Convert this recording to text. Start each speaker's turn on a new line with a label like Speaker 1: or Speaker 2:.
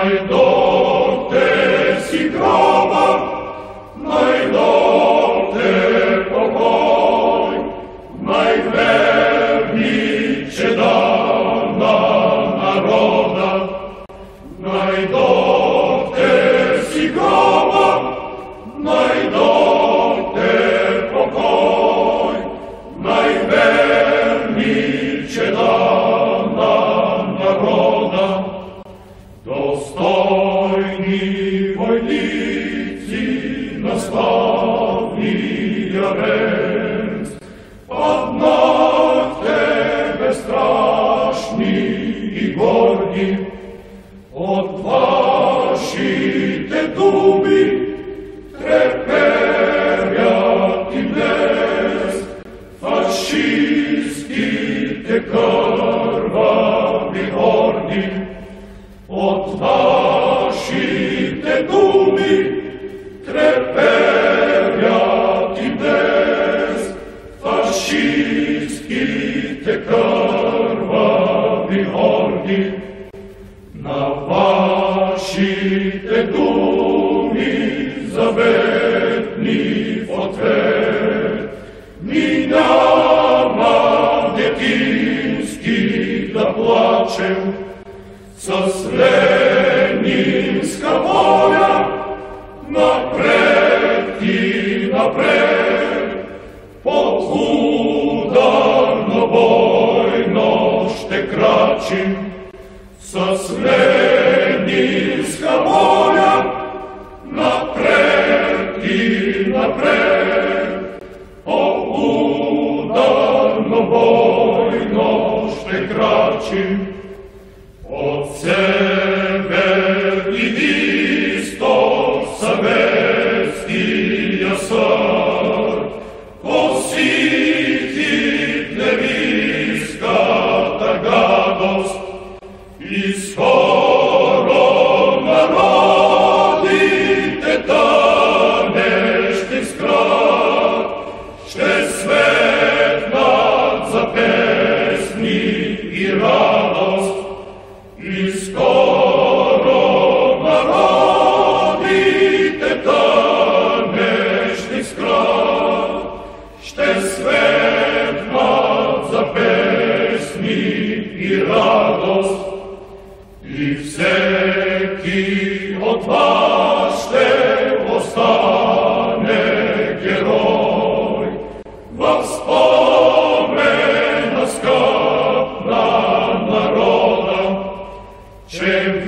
Speaker 1: Найдохте си гроба, найдохте покой, najverni čedana naroda. Najdohte si groba, najdohte pokoj, najverni čedana naroda. Dostojni vojnici, nastavni javec, однак тебе страшні і горді, от вашите думи треперят і днес, фашистські кървави горді, от вашите думи треперят і днес, фашистські кървави горді. На вашите думи заветни в ответ ни няма детински да плачем, с ленинска воля напред и напред, под ударно бойно ще крачим. С ленинска воля напред и напред, по ударно бойно ще крачим. От север и исток съветския съд посити хитлеристката гадост. И скоро народите танещи скрат ще светнат за песни и радост. И скоро народите танещи скрат ще светнат за песни и радост. И всеки от вас ще остане герой в спомена скъп на народа, че